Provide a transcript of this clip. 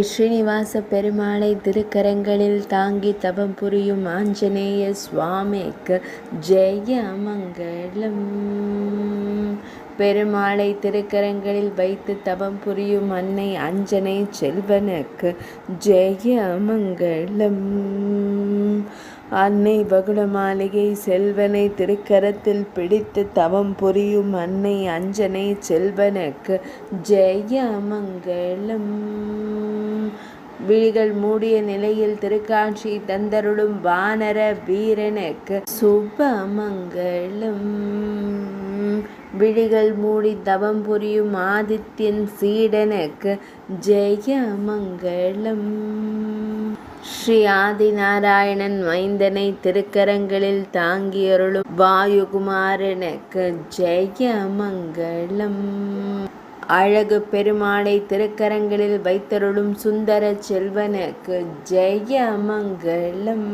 ஸ்ரீனிவாச பெருமாளை திருக்கரங்களில் தாங்கி தவம் புரியும் ஆஞ்சநேய சுவாமிக்கு ஜெய மங்களம். பெருமாளை திருக்கரங்களில் வைத்து தவம் புரியும் அன்னை அஞ்சனை செல்வனுக்கு ஜெய மங்களம். அன்னை வகுளமாளிகை செல்வனை திருக்கரத்தில் பிடித்து தவம் புரியும் அன்னை அஞ்சனை செல்வனுக்கு ஜெய மங்களம். விழிகள் மூடிய நிலையில் திருக்காட்சி தந்தருளும் வானர வீரனுக்கு சுப மங்களம். விழிகள் மூடி தவம் புரியும் ஆதித்யன் சீடனுக்கு ஜெய மங்களம். ஸ்ரீ ஆதிநாராயணன் மைந்தனை திருக்கரங்களில் தாங்கியருளும் வாயுகுமாரனுக்கு ஜெய மங்களம். அழகு பெருமாளை திருக்கரங்களில் வைத்தருளும் சுந்தர செல்வனுக்கு ஜெய மங்களம்.